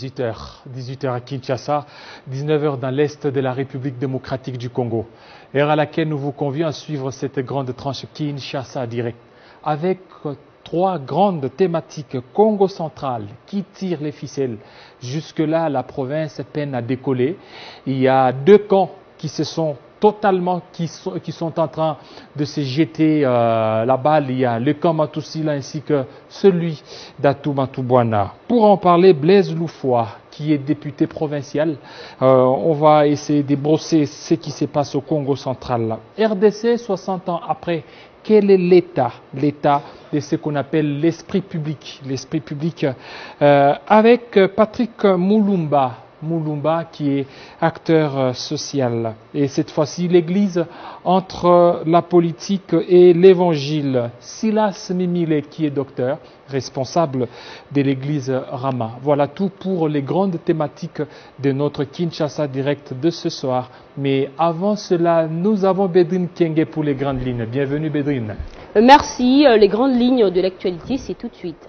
18h à Kinshasa, 19h dans l'est de la République démocratique du Congo. Heure à laquelle nous vous convions à suivre cette grande tranche Kinshasa Direct. Avec trois grandes thématiques Congo central qui tirent les ficelles. Jusque-là, la province peine à décoller. Il y a deux camps qui sont en train de se jeter la balle. Il y a le camp Matousila ainsi que celui d'Atou Matoubouana. Pour en parler, Blaise Loufoua, qui est député provincial, on va essayer de brosser ce qui se passe au Congo central. RDC, 60 ans après, quel est l'état de ce qu'on appelle l'esprit public? L'esprit public avec Patrick Moulumba qui est acteur social. Et cette fois-ci, l'Église entre la politique et l'Évangile. Silas Mimile qui est docteur, responsable de l'Église Rama. Voilà tout pour les grandes thématiques de notre Kinshasa Direct de ce soir. Mais avant cela, nous avons Bédrine Kenge pour les grandes lignes. Bienvenue Bédrine. Merci. Les grandes lignes de l'actualité, c'est tout de suite.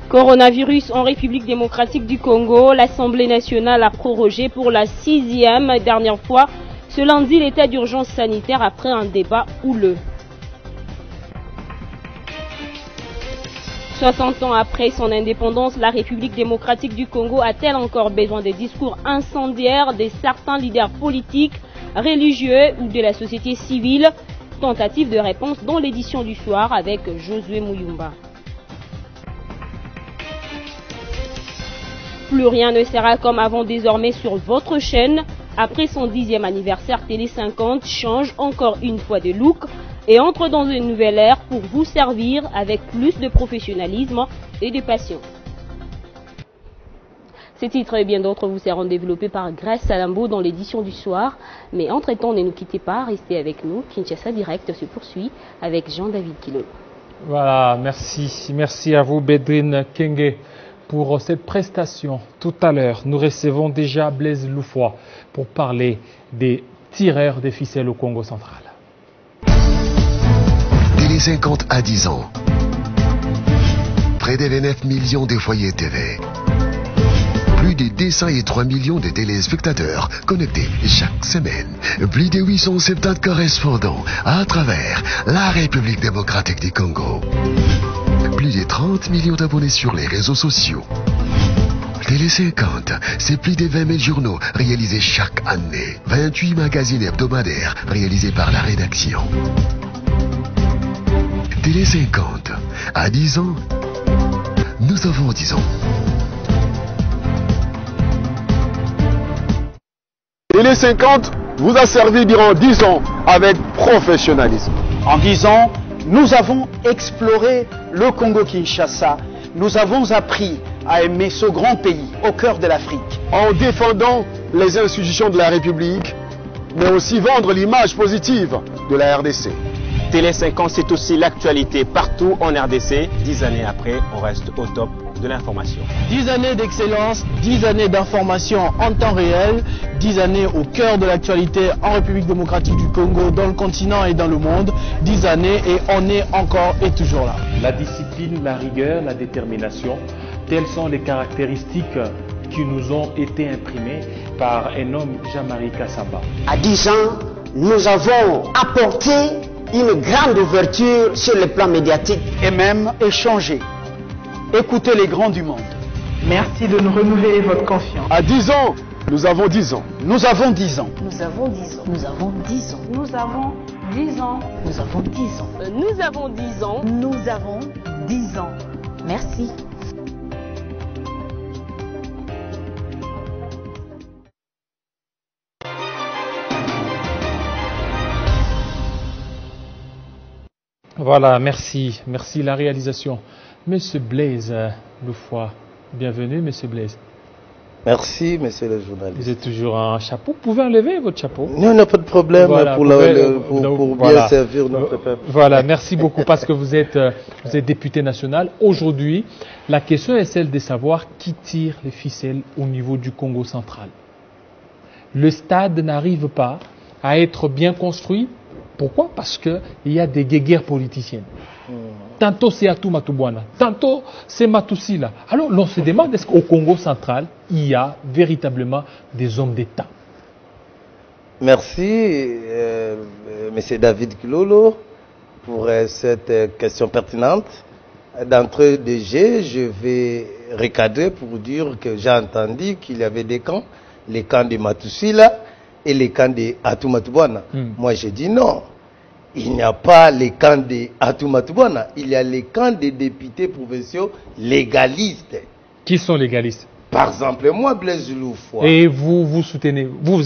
Coronavirus en République démocratique du Congo, l'Assemblée nationale a prorogé pour la 6e dernière fois ce lundi l'état d'urgence sanitaire après un débat houleux. 60 ans après son indépendance, la République démocratique du Congo a-t-elle encore besoin des discours incendiaires de certains leaders politiques, religieux ou de la société civile? Tentative de réponse dans l'édition du soir avec Josué Mouyumba. Plus rien ne sera comme avant désormais sur votre chaîne. Après son 10e anniversaire, Télé 50 change encore une fois de look et entre dans une nouvelle ère pour vous servir avec plus de professionnalisme et de passion. Ces titres et bien d'autres vous seront développés par Grace Salambo dans l'édition du soir. Mais entre-temps, ne nous quittez pas, restez avec nous. Kinshasa Direct se poursuit avec Jean-David Kilo. Voilà, merci à vous Bédrine Kenge pour cette prestation. Tout à l'heure, nous recevons déjà Blaise Loufoua pour parler des tireurs de ficelles au Congo central. Télé 50 à 10 ans. Près de 29 millions de foyers TV. Plus de 203 millions de téléspectateurs connectés chaque semaine. Plus de 870 correspondants à travers la République démocratique du Congo. Plus de 30 millions d'abonnés sur les réseaux sociaux. Télé 50, c'est plus de 20 000 journaux réalisés chaque année. 28 magazines hebdomadaires réalisés par la rédaction. Télé 50, à 10 ans, nous avons 10 ans. Télé 50 vous a servi durant 10 ans avec professionnalisme. En 10 ans, nous avons exploré le Congo-Kinshasa. Nous avons appris à aimer ce grand pays au cœur de l'Afrique. En défendant les institutions de la République, mais aussi vendre l'image positive de la RDC. Télé 50, c'est aussi l'actualité partout en RDC. 10 années après, on reste au top de l'information. 10 années d'excellence, 10 années d'information en temps réel, 10 années au cœur de l'actualité en République démocratique du Congo, dans le continent et dans le monde. 10 années et on est encore et toujours là. La discipline, la rigueur, la détermination, telles sont les caractéristiques qui nous ont été imprimées par un homme, Jean-Marie Kassamba. À 10 ans, nous avons apporté une grande ouverture sur le plan médiatique. Et même échangé. Écoutez les grands du monde. Merci de nous renouveler votre confiance. À 10 ans, nous avons 10 ans. Nous avons 10 ans. Nous avons 10 ans. Nous avons 10 ans. Nous avons 10 ans. Nous avons 10 ans. Nous avons 10 ans. Nous avons 10 ans. Merci. Voilà, merci la réalisation. Monsieur Blaise Loufoua, bienvenue Monsieur Blaise. Merci, monsieur le journaliste. Vous êtes toujours en chapeau. Vous pouvez enlever votre chapeau? Non, il n'y a pas de problème pour bien servir notre peuple. Voilà, merci beaucoup parce que vous êtes député national. Aujourd'hui, la question est celle de savoir qui tire les ficelles au niveau du Congo central. Le stade n'arrive pas à être bien construit. Pourquoi? Parce qu'il y a des guéguerres politiciennes. Tantôt c'est Atou Matubwana, tantôt c'est Matousila. Alors l'on se demande, est-ce qu'au Congo central, il y a véritablement des hommes d'État? Merci, M. David Kilolo, pour cette question pertinente. D'entrée de jeu, je vais recadrer pour dire que j'ai entendu qu'il y avait des camps, les camps de Matousila et les camps de Atou Matubwana. Moi, j'ai dit non. Il n'y a pas les camps de Atou Matubwana, il y a les camps des députés provinciaux légalistes. Qui sont légalistes? Par exemple, moi, Blaise Loufoua. Et vous soutenez, vous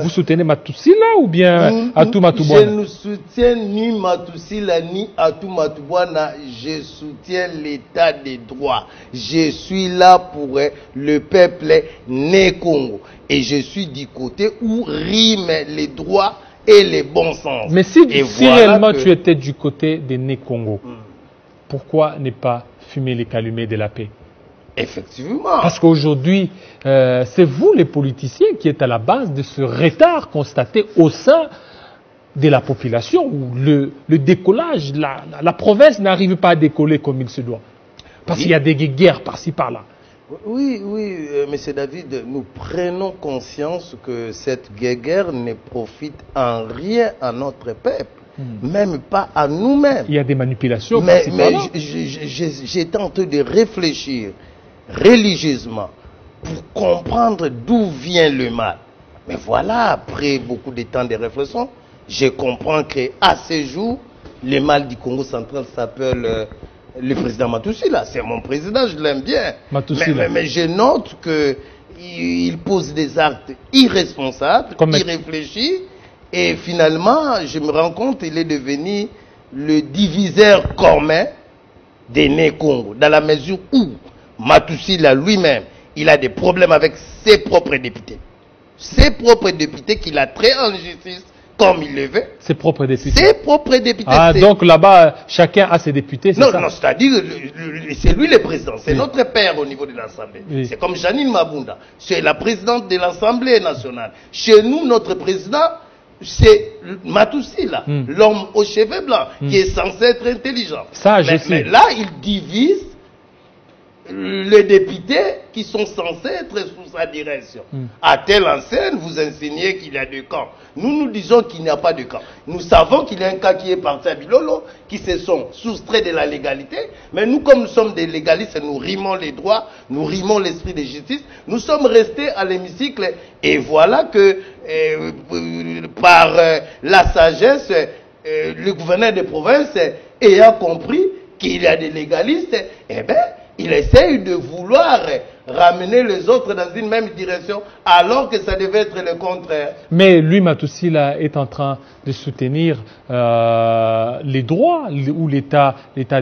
soutenez Matousila ou bien Atou Matubwana? Je ne soutiens ni Matousila ni Atou Matubwana, je soutiens l'état des droits. Je suis là pour le peuple né Congo. Et je suis du côté où riment les droits et les bons sens. Mais si réellement tu étais du côté des nés Congo, pourquoi ne pas fumer les calumets de la paix? Effectivement. Parce qu'aujourd'hui, c'est vous les politiciens qui êtes à la base de ce retard constaté au sein de la population où le décollage, la province n'arrive pas à décoller comme il se doit. Parce qu'il y a des guerres par-ci par-là. Oui, M. David, nous prenons conscience que cette guerre ne profite en rien à notre peuple, même pas à nous-mêmes. Il y a des manipulations. Mais j'étais en train de réfléchir religieusement pour comprendre d'où vient le mal. Mais voilà, après beaucoup de temps de réflexion, je comprends qu'à ce jour, le mal du Congo central s'appelle le président Matousila. C'est mon président, je l'aime bien. Mais je note qu'il pose des actes irresponsables, irréfléchis, et finalement, je me rends compte qu'il est devenu le diviseur commun des nés Congo, dans la mesure où Matousila lui-même, il a des problèmes avec ses propres députés. Ses propres députés qu'il a traité en justice comme il le veut. Ses propres députés. Ses propres députés. Ah, donc là-bas, chacun a ses députés, c'est ça? Non, c'est-à-dire, c'est lui le président. C'est notre père au niveau de l'Assemblée. Oui. C'est comme Janine Mabunda. C'est la présidente de l'Assemblée nationale. Chez nous, notre président, c'est Matousila, l'homme aux cheveux blancs, qui est censé être intelligent. Ça, je sais. Mais là, il divise les députés qui sont censés être sous sa direction. À telle enseigne, vous insinuez qu'il y a deux camps. Nous disons qu'il n'y a pas de camp. Nous savons qu'il y a un cas qui est parti à Bilolo, qui se sont soustraits de la légalité. Mais nous, comme nous sommes des légalistes, nous rimons les droits, nous rimons l'esprit de justice. Nous sommes restés à l'hémicycle. Et voilà que, par la sagesse, le gouverneur de province, ayant compris qu'il y a des légalistes, eh bien, il essaye de vouloir ramener les autres dans une même direction, alors que ça devait être le contraire. Mais lui, Matousila, est en train de soutenir les droits, ou l'état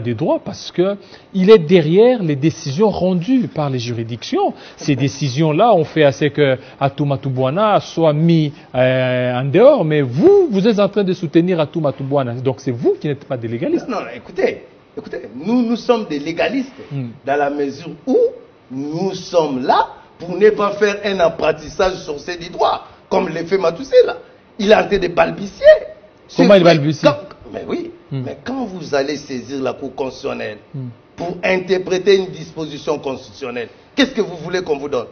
des droits, parce qu'il est derrière les décisions rendues par les juridictions. Ces décisions-là ont fait assez que Atou Matubwana soit mis en dehors, mais vous êtes en train de soutenir Atou Matubwana. Donc c'est vous qui n'êtes pas des légalistes. Non, écoutez, nous sommes des légalistes, dans la mesure où nous sommes là pour ne pas faire un apprentissage sur ces droits, comme le fait Matousila. Il est en train de balbutier. Comment il balbutie? Mais oui, mais quand vous allez saisir la Cour constitutionnelle pour interpréter une disposition constitutionnelle, qu'est-ce que vous voulez qu'on vous donne?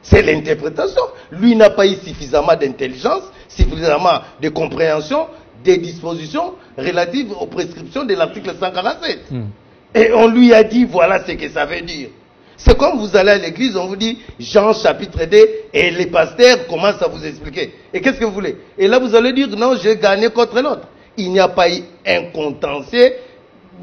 C'est l'interprétation. Lui n'a pas eu suffisamment d'intelligence, suffisamment de compréhension des dispositions relatives aux prescriptions de l'article 147. Et on lui a dit, voilà ce que ça veut dire. C'est comme vous allez à l'église, on vous dit, Jean chapitre 2, et les pasteurs commencent à vous expliquer. Et qu'est-ce que vous voulez? Et là, vous allez dire, non, j'ai gagné contre l'autre. Il n'y a pas eu un contentieux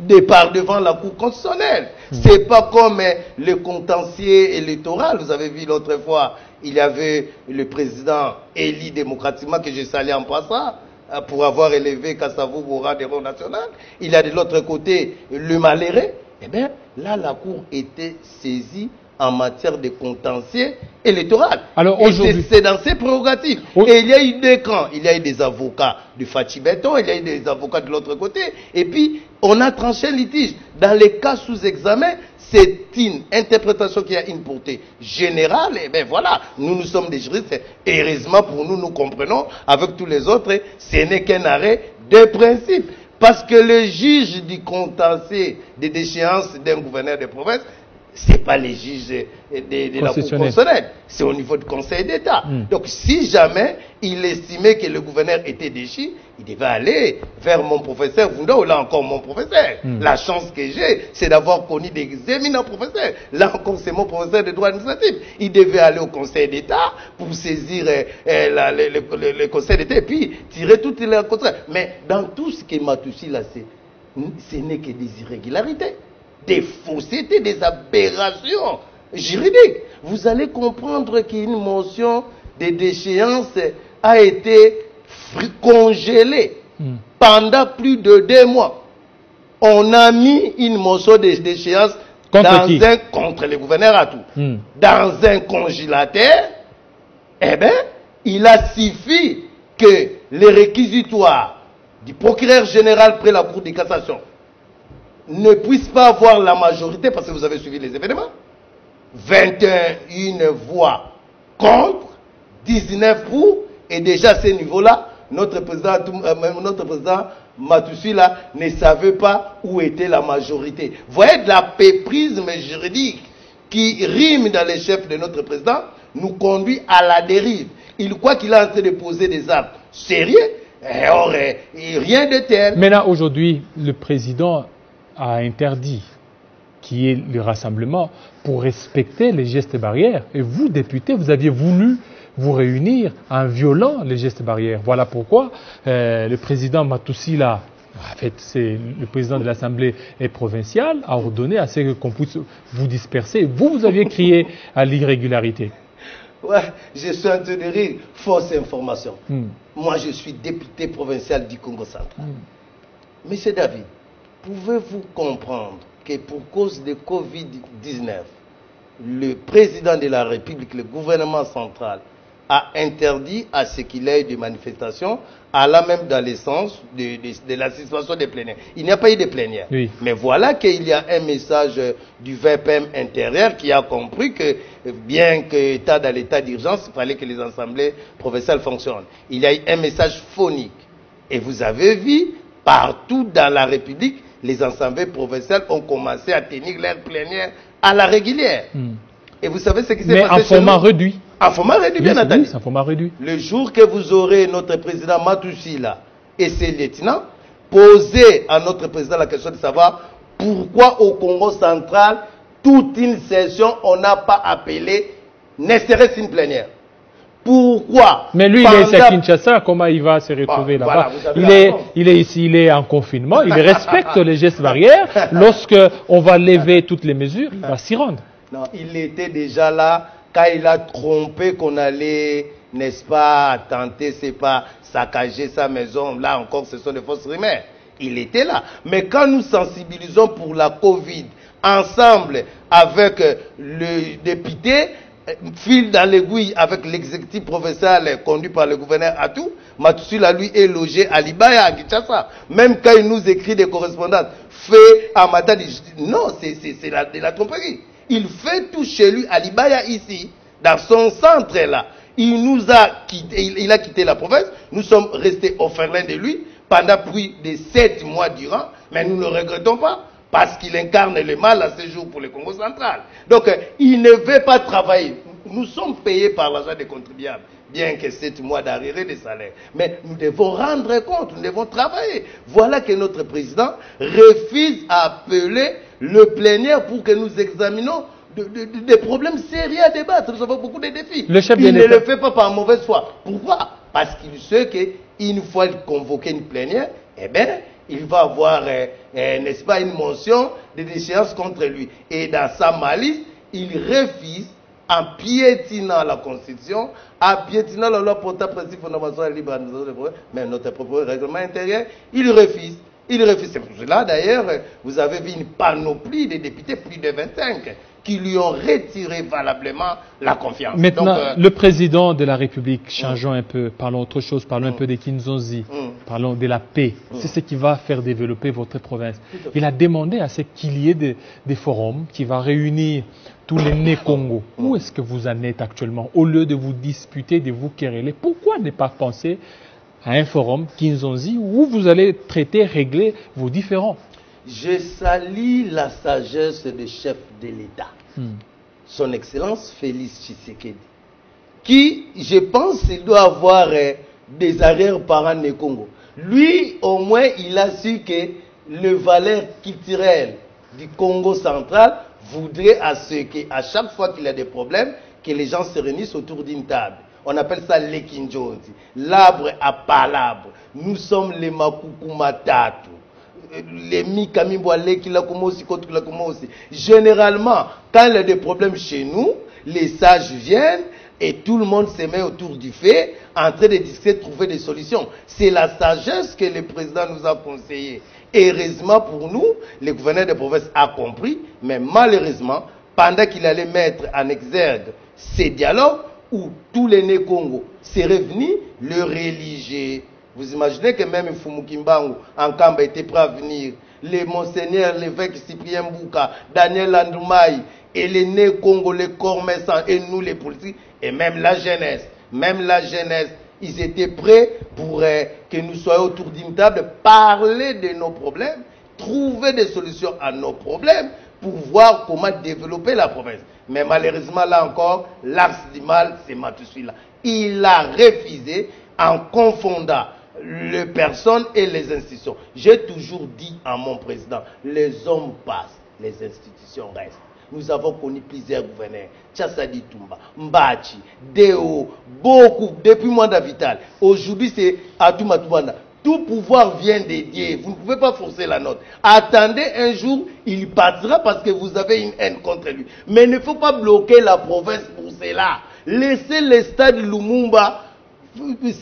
de par devant la Cour constitutionnelle. C'est pas comme le contentieux électoral. Vous avez vu l'autre fois, il y avait le président élu démocratiquement, que j'ai salué en passant, pour avoir élevé Kassavou au rang des rangs national. Il y a de l'autre côté le malheureux. Eh bien, là, la Cour était saisie en matière de contentieux électoral. Alors aujourd'hui, c'est dans ses prérogatives. Et il y a eu deux camps. Il y a eu des avocats du Fachi Béton, il y a eu des avocats de l'autre côté. Et puis, on a tranché le litige. Dans les cas sous examen, c'est une interprétation qui a une portée générale. Et bien voilà, nous sommes des juristes. Et heureusement pour nous, nous comprenons, avec tous les autres, ce n'est qu'un arrêt de principe. Parce que le juge du contentieux des déchéances d'un gouverneur de province, ce n'est pas les juges de la Cour constitutionnelle, c'est au niveau du Conseil d'État. Donc si jamais il estimait que le gouverneur était déchu, il devait aller vers mon professeur Vunda, ou là encore mon professeur. La chance que j'ai, c'est d'avoir connu des éminents professeurs. Là encore, c'est mon professeur de droit administratif. Il devait aller au Conseil d'État pour saisir le Conseil d'État et puis tirer toutes les conséquences. Mais dans tout ce que Matoussi là, ce n'est que des irrégularités, des faussetés, des aberrations juridiques. Vous allez comprendre qu'une motion de déchéance a été congelée pendant plus de 2 mois. On a mis une motion de déchéance contre le gouverneur à tout. Dans un congélateur, eh bien, il a suffi que les réquisitoires du procureur général près la Cour de cassation ne puisse pas avoir la majorité, parce que vous avez suivi les événements. 21 voix contre, 19 pour, et déjà à ce niveau-là, notre président Matoussi là ne savait pas où était la majorité. Vous voyez, de la péprisme juridique qui rime dans les chefs de notre président nous conduit à la dérive. Il croit qu'il est en train de poser des actes sérieux, et rien de tel. Maintenant, aujourd'hui, le président a interdit qui est le rassemblement pour respecter les gestes barrières. Et vous, députés, vous aviez voulu vous réunir en violant les gestes barrières. Voilà pourquoi le président Matoussi, là, en fait, c'est le président de l'Assemblée provinciale, a ordonné à ce qu'on puisse vous disperser. Vous aviez crié à l'irrégularité. Ouais, je suis en train de rire. Fausse information. Moi, je suis député provincial du Congo central. Monsieur David, pouvez-vous comprendre que pour cause de Covid-19, le président de la République, le gouvernement central, a interdit à ce qu'il y ait des manifestations, allant même dans le sens de la situation des plénières. Il n'y a pas eu de plénière. Oui. Mais voilà qu'il y a un message du VPM intérieur qui a compris que, bien que état dans l'état d'urgence, il fallait que les assemblées provinciales fonctionnent. Il y a eu un message phonique. Et vous avez vu, partout dans la République, les assemblées provinciales ont commencé à tenir leur plénière à la régulière. Et vous savez ce qui s'est passé en format réduit. En format réduit, bien entendu. En format réduit. Le jour que vous aurez notre président Matoussi là et ses lieutenants, posez à notre président la question de savoir pourquoi au Congo central, toute une session, on n'a pas appelé, ne serait-ce une plénière. Pourquoi? Mais lui, il est à Kinshasa, comment il va se retrouver là-bas? Il est ici, il est en confinement, il respecte les gestes barrières. Lorsque on va lever toutes les mesures, il va s'y rendre. Non, il était déjà là quand il a trompé qu'on allait, n'est-ce pas, tenter, c'est pas saccager sa maison. Là encore, ce sont des fausses rumeurs. Il était là. Mais quand nous sensibilisons pour la Covid, ensemble avec le député, file dans l'aiguille avec l'exécutif provincial conduit par le gouverneur Atou, Matoussi là, lui, est logé à Libaya, à Kinshasa. Même quand il nous écrit des correspondances, fait à Matadi, non, c'est de la tromperie. Il fait tout chez lui à Libaya ici, dans son centre là. Il a quitté la province, nous sommes restés orphelins de lui pendant plus de 7 mois durant, mais nous ne regrettons pas. Parce qu'il incarne le mal à ce jour pour le Congo central. Donc, il ne veut pas travailler. Nous sommes payés par l'argent des contribuables, bien que 7 mois d'arriérés de salaire. Mais nous devons rendre compte, nous devons travailler. Voilà que notre président refuse à appeler le plénière pour que nous examinions des problèmes sérieux à débattre. Nous avons beaucoup de défis. Il ne le fait pas par mauvaise foi. Pourquoi? Parce qu'il sait qu'une fois convoqué une plénière, eh bien, il va avoir, n'est-ce pas, une motion de déchéance contre lui. Et dans sa malice, il refuse, en piétinant la Constitution, en piétinant la loi portant principe fondamental libre administration des problèmes, mais notre propre règlement intérieur, il refuse. Il refuse. C'est pour cela, d'ailleurs, vous avez vu une panoplie de députés, plus de 25, qui lui ont retiré valablement la confiance. Maintenant, donc, le président de la République, changeons un peu, parlons autre chose, parlons un peu des Kinshasa, parlons de la paix. C'est ce qui va faire développer votre province. Il a demandé à ce qu'il y ait des forums qui vont réunir tous les nés Congo. Où est-ce que vous en êtes actuellement? Au lieu de vous disputer, de vous quereller, pourquoi ne pas penser à un forum Kinshasa où vous allez traiter, régler vos différends. Je salue la sagesse du chef de l'État, son Excellence Félix Tshisekedi, qui, je pense, il doit avoir des arrière-parents du Congo. Lui, au moins, il a su que le valeur culturel du Congo central voudrait à ce qu'à chaque fois qu'il y a des problèmes, que les gens se réunissent autour d'une table. On appelle ça l'Ekinjonzi, l'arbre à palabre. Nous sommes les Makukumatatu, les Mikamibwale qui la commencent, contre la commencent. Généralement, quand il y a des problèmes chez nous, les sages viennent et tout le monde se met autour du feu en train de discuter, de trouver des solutions. C'est la sagesse que le président nous a conseillé. Heureusement pour nous, le gouverneur de province a compris, mais malheureusement, pendant qu'il allait mettre en exergue ces dialogues, où tous les Né-Congo seraient venus, le religieux. Vous imaginez que même Fumukimbangu, en Kamba, était prêt à venir. Les monseigneurs, l'évêque Cyprien Mbouka, Daniel Andoumaï, et les Né-Congo, les commerçants, et nous les politiques, et même la jeunesse, ils étaient prêts pour que nous soyons autour d'une table, parler de nos problèmes, trouver des solutions à nos problèmes, pour voir comment développer la province. Mais malheureusement, là encore, l'axe du mal, c'est Matusila. Il a refusé en confondant les personnes et les institutions. J'ai toujours dit à mon président, les hommes passent, les institutions restent. Nous avons connu plusieurs gouverneurs, Tchassadi Toumba, Mbachi, Deo, beaucoup, depuis Mwanda Vital. Aujourd'hui, c'est Atouma Toumanda. Tout pouvoir vient de Dieu. Vous ne pouvez pas forcer la note. Attendez un jour, il partira parce que vous avez une haine contre lui. Mais il ne faut pas bloquer la province pour cela. Laissez le stade Lumumba,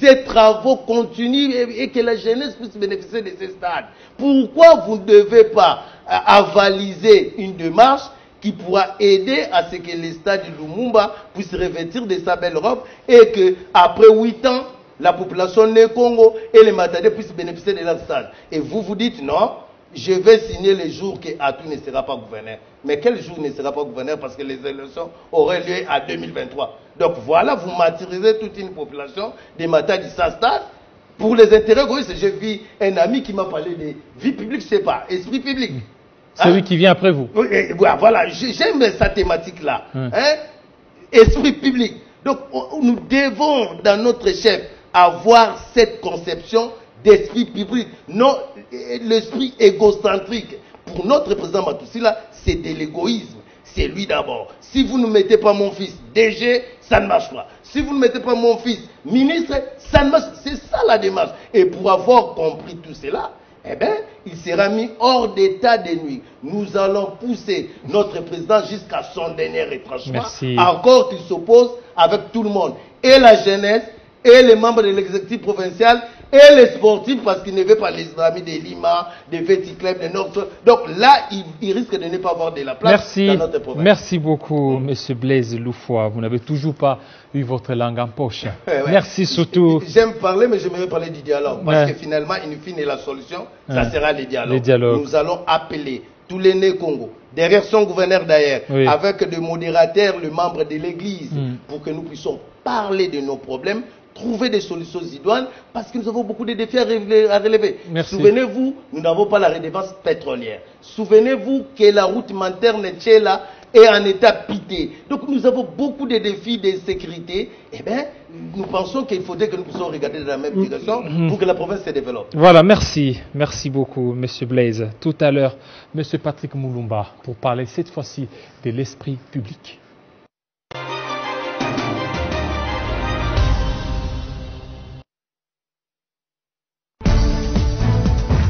ces travaux continuent et que la jeunesse puisse bénéficier de ces stades. Pourquoi vous ne devez pas avaliser une démarche qui pourra aider à ce que le stade Lumumba puisse revêtir de sa belle robe et que après 8 ans, la population du Congo et les Matadais puissent bénéficier de leur stade. Et vous vous dites non, je vais signer le jour que Atou ne sera pas gouverneur. Mais quel jour ne sera pas gouverneur parce que les élections auraient lieu en 2023. Donc voilà, vous martyrisez toute une population des Matadais de sa stade pour les intérêts égoïstes. J'ai vu un ami qui m'a parlé de vie publique, je ne sais pas, esprit public. Celui qui vient après vous. Voilà, j'aime cette thématique-là. Hein? Esprit public. Donc nous devons, dans notre chef, avoir cette conception d'esprit public, non l'esprit égocentrique. Pour notre président Matusila, c'est de l'égoïsme. C'est lui d'abord. Si vous ne mettez pas mon fils DG, ça ne marche pas. Si vous ne mettez pas mon fils ministre, ça ne marche pas. C'est ça la démarche. Et pour avoir compris tout cela, eh bien, il sera mis hors d'état de nuit. Nous allons pousser notre président jusqu'à son dernier retranchement. Encore qu'il s'oppose avec tout le monde. Et la jeunesse, et les membres de l'exécutif provincial, et les sportifs, parce qu'il ne veut pas les amis de Lima, de Petit Club, de Nord. Donc là, il risque de ne pas avoir de la place dans notre province. Merci beaucoup, M. Blaise Loufoua. Vous n'avez toujours pas eu votre langue en poche. Merci surtout. J'aime parler, mais j'aimerais parler du dialogue. Parce que finalement, in fine, la solution, ça sera le dialogue. Nous allons appeler tous les Né-Congo, derrière son gouverneur d'ailleurs, avec des modérateurs, le membre de l'église, pour que nous puissions parler de nos problèmes, trouver des solutions idoines, parce que nous avons beaucoup de défis à relever. Souvenez-vous, nous n'avons pas la redevance pétrolière. Souvenez-vous que la route Manterne Tchela est en état piteux. Donc nous avons beaucoup de défis de sécurité. Eh bien, nous pensons qu'il faudrait que nous puissions regarder dans la même direction pour que la province se développe. Voilà, merci. Merci beaucoup, M. Blaise. Tout à l'heure, M. Patrick Moulumba, pour parler cette fois-ci de l'esprit public.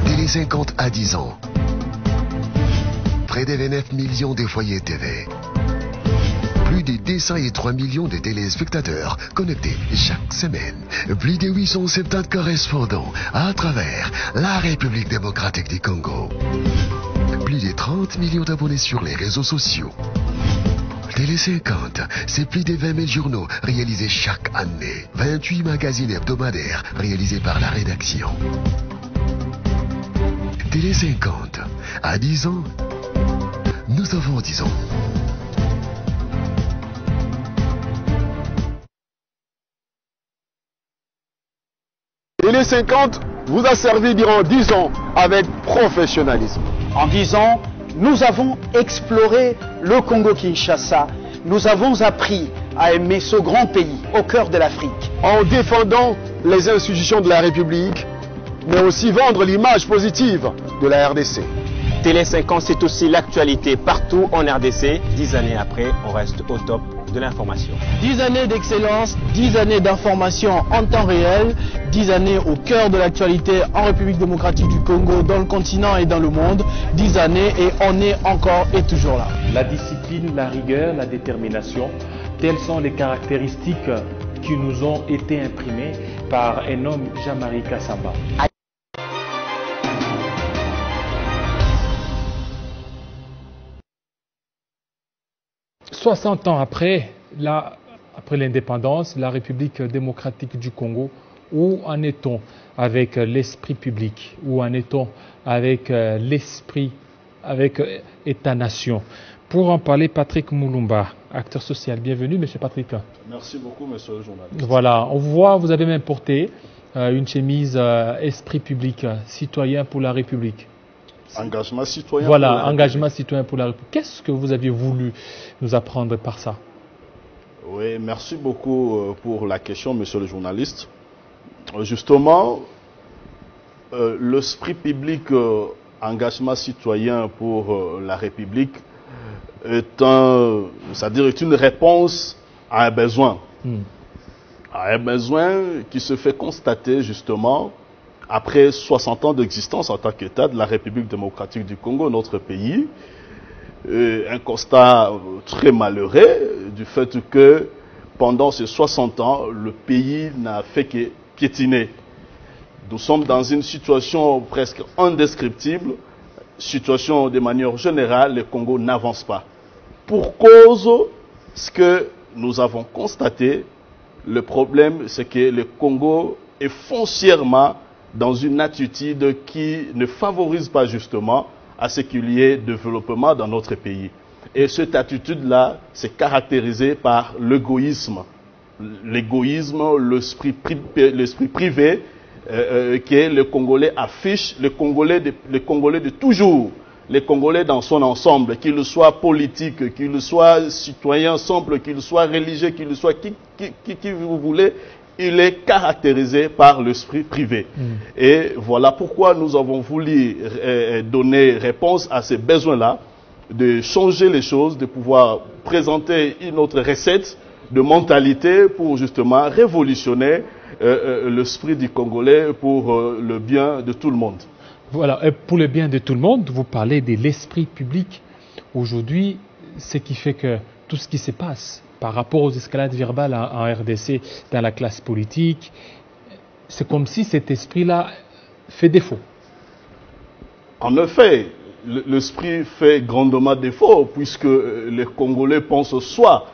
Télé 50 à 10 ans. Près de 29 millions de foyers TV. Plus de 203 millions de téléspectateurs connectés chaque semaine. Plus de 870 correspondants à travers la République démocratique du Congo. Plus de 30 millions d'abonnés sur les réseaux sociaux. Télé 50, c'est plus de 20 000 journaux réalisés chaque année. 28 magazines hebdomadaires réalisés par la rédaction. Télé 50, à 10 ans, nous avons 10 ans. Télé 50 vous a servi durant 10 ans avec professionnalisme. En 10 ans, nous avons exploré le Congo-Kinshasa. Nous avons appris à aimer ce grand pays au cœur de l'Afrique. En défendant les institutions de la République, mais aussi vendre l'image positive de la RDC. Télé 50, c'est aussi l'actualité partout en RDC. 10 années après, on reste au top de l'information. 10 années d'excellence, 10 années d'information en temps réel, 10 années au cœur de l'actualité en République démocratique du Congo, dans le continent et dans le monde. 10 années et on est encore et toujours là. La discipline, la rigueur, la détermination, telles sont les caractéristiques qui nous ont été imprimées par un homme, Jean-Marie Kassamba. 60 ans après l'indépendance, la République démocratique du Congo, où en est-on avec l'esprit public? Où en est-on avec l'esprit, avec État-nation? Pour en parler, Patrick Moulumba, acteur social. Bienvenue, M. Patrick. Merci beaucoup, M. le journaliste. Voilà, on voit, vous avez même porté une chemise esprit public, citoyen pour la République. Engagement citoyen. Voilà, engagement citoyen pour la République. Qu'est-ce que vous aviez voulu nous apprendre par ça? Oui, merci beaucoup pour la question, monsieur le journaliste. Justement, l'esprit public, engagement citoyen pour la République, est une réponse à un besoin. À un besoin qui se fait constater justement après 60 ans d'existence en tant qu'État de la République démocratique du Congo, notre pays. Un constat très malheureux du fait que pendant ces 60 ans, le pays n'a fait que piétiner. Nous sommes dans une situation presque indescriptible, situation de manière générale, le Congo n'avance pas. Pour cause, ce que nous avons constaté, le problème c'est que le Congo est foncièrement dans une attitude qui ne favorise pas justement à ce qu'il y ait développement dans notre pays. Et cette attitude-là, c'est caractérisé par l'égoïsme. L'égoïsme, l'esprit privé que le Congolais affiche, les Congolais de toujours, les Congolais dans son ensemble, qu'il soit politique, qu'il soit citoyen simple, qu'il soit religieux, qu'il soit qui vous voulez, il est caractérisé par l'esprit privé. Et voilà pourquoi nous avons voulu donner réponse à ces besoins-là, de changer les choses, de pouvoir présenter une autre recette de mentalité pour justement révolutionner l'esprit du Congolais pour le bien de tout le monde. Voilà, et pour le bien de tout le monde, vous parlez de l'esprit public. Aujourd'hui, ce qui fait que tout ce qui se passe par rapport aux escalades verbales en RDC dans la classe politique, c'est comme si cet esprit-là fait défaut. En effet, l'esprit fait grandement défaut puisque les Congolais pensent soi,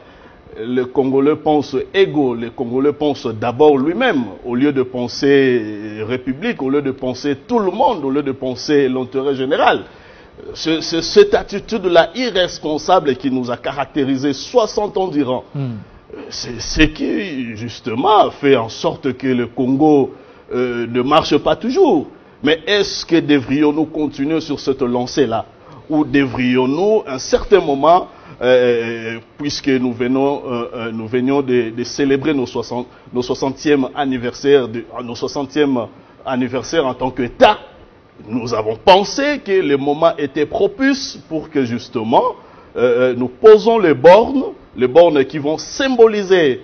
les Congolais pensent égo, les Congolais pensent d'abord lui-même au lieu de penser république, au lieu de penser tout le monde, au lieu de penser l'intérêt général. C'est cette attitude-là irresponsable qui nous a caractérisé 60 ans durant. C'est ce qui, justement, fait en sorte que le Congo ne marche pas toujours. Mais est-ce que devrions-nous continuer sur cette lancée-là? Ou devrions-nous, à un certain moment, puisque nous venions de célébrer nos 60e anniversaire en tant qu'État, nous avons pensé que le moment était propice pour que justement nous posons les bornes qui vont symboliser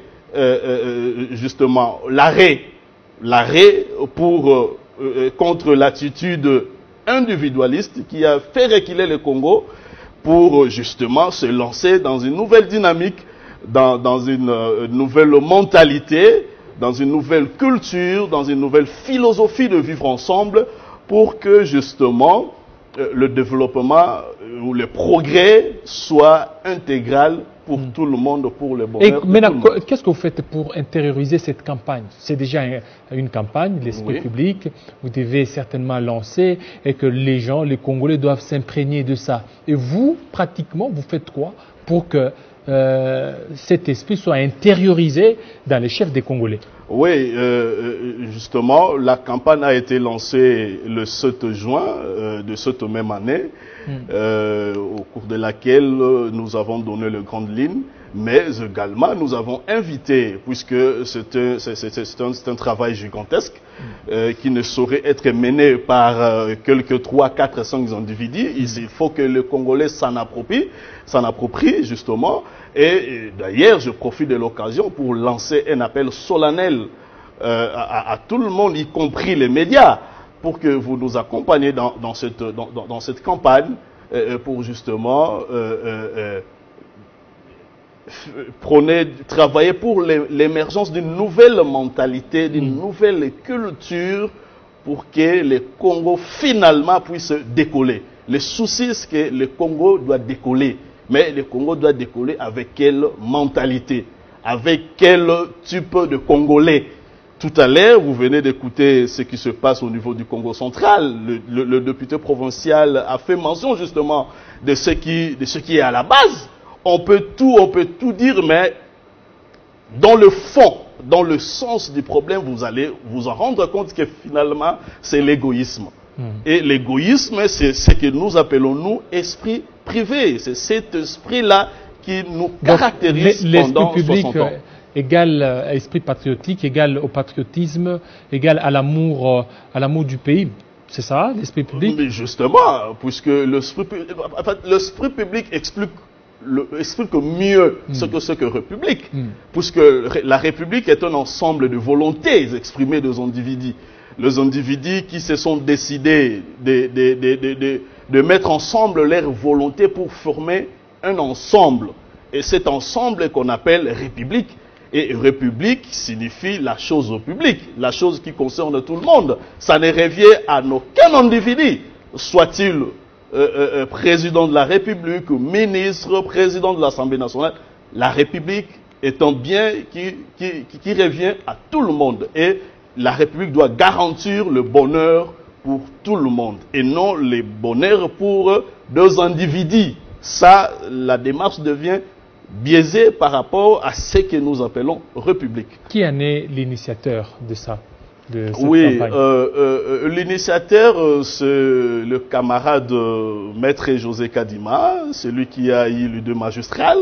justement l'arrêt contre l'attitude individualiste qui a fait reculer le Congo pour justement se lancer dans une nouvelle dynamique, dans une nouvelle mentalité, dans une nouvelle culture, dans une nouvelle philosophie de vivre ensemble, pour que justement le développement ou le progrès soit intégral pour tout le monde, pour le bonheur de maintenant, tout le monde. qu'est-ce que vous faites pour intérioriser cette campagne? C'est déjà une campagne, l'esprit public, vous devez certainement lancer et que les gens, les Congolais doivent s'imprégner de ça. Et vous, pratiquement, vous faites quoi pour que cet esprit soit intériorisé dans les chefs des Congolais? Oui, justement, la campagne a été lancée le 7 juin de cette même année, au cours de laquelle nous avons donné les grandes lignes, mais également nous avons invité, puisque c'est un travail gigantesque qui ne saurait être mené par quelques 3, 4, 5 individus. Il faut que le Congolais s'en approprie justement. Et d'ailleurs, je profite de l'occasion pour lancer un appel solennel à tout le monde, y compris les médias, pour que vous nous accompagniez dans cette campagne pour justement travailler pour l'émergence d'une nouvelle mentalité, d'une nouvelle culture pour que le Congo finalement puisse décoller. Le souci, c'est que le Congo doit décoller. Mais le Congo doit décoller avec quelle mentalité, avec quel type de Congolais. Tout à l'heure, vous venez d'écouter ce qui se passe au niveau du Congo central. Le député provincial a fait mention justement de ce qui est à la base. On peut tout dire, mais dans le fond, dans le sens du problème, vous allez vous en rendre compte que finalement, c'est l'égoïsme. Et l'égoïsme, c'est ce que nous appelons, nous, esprit privé. C'est cet esprit-là qui nous caractérise pendant 60 ans. Égal à esprit patriotique, égal au patriotisme, égal à l'amour du pays. C'est ça, l'esprit public? Mais justement, puisque l'esprit public explique mieux ce que c'est que République. Puisque la République est un ensemble de volontés exprimées des individus. Les individus qui se sont décidés de mettre ensemble leurs volontés pour former un ensemble. Et cet ensemble qu'on appelle République. Et République signifie la chose au public, la chose qui concerne tout le monde. Ça ne revient à aucun individu, soit-il président de la République, ministre, président de l'Assemblée nationale. La République est un bien qui revient à tout le monde. Et la République doit garantir le bonheur pour tout le monde et non le bonheur pour deux individus. Ça, la démarche devient biaisée par rapport à ce que nous appelons République. Qui en est l'initiateur de ça, de cette campagne? L'initiateur, c'est le camarade maître José Kadima, celui qui a eu le 2 magistral,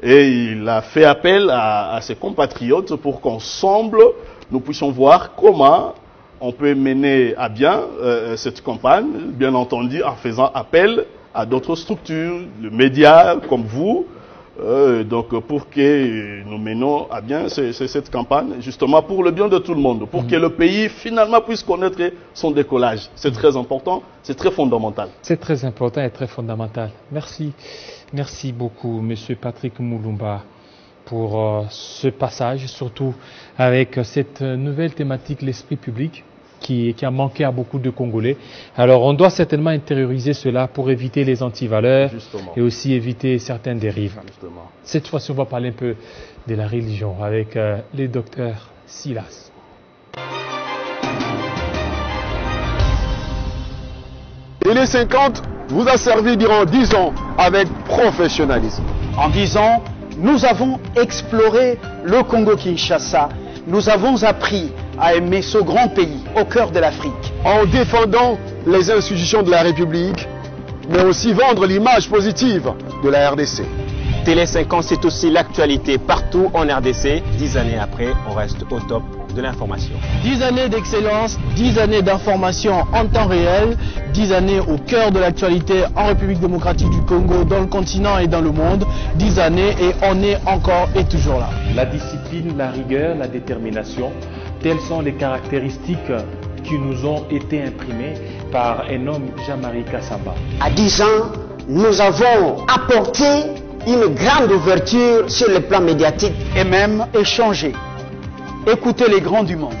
et il a fait appel à ses compatriotes pour qu'ensemble, nous puissions voir comment on peut mener à bien cette campagne, bien entendu en faisant appel à d'autres structures, les médias comme vous, donc pour que nous menons à bien cette campagne, justement pour le bien de tout le monde, pour que le pays finalement puisse connaître son décollage. C'est très important, c'est très fondamental. C'est très important et très fondamental. Merci. Merci beaucoup, Monsieur Patrick Moulumba, pour ce passage, surtout avec cette nouvelle thématique, l'esprit public, qui a manqué à beaucoup de Congolais. Alors, on doit certainement intérioriser cela pour éviter les antivaleurs et aussi éviter certaines dérives. Justement. Cette fois-ci, on va parler un peu de la religion avec le docteur Silas. Et les 50 vous a servi durant 10 ans avec professionnalisme. En 10 ans, nous avons exploré le Congo-Kinshasa. Nous avons appris à aimer ce grand pays au cœur de l'Afrique. En défendant les institutions de la République, mais aussi vendre l'image positive de la RDC. Télé 5 ans, c'est aussi l'actualité partout en RDC. 10 années après, on reste au top de l'information. 10 années d'excellence, 10 années d'information en temps réel, 10 années au cœur de l'actualité en République démocratique du Congo, dans le continent et dans le monde. 10 années et on est encore et toujours là. La discipline, la rigueur, la détermination, telles sont les caractéristiques qui nous ont été imprimées par un homme, Jean-Marie Kassamba. À 10 ans, nous avons apporté une grande ouverture sur le plan médiatique. Et même échangé. Écoutez les grands du monde.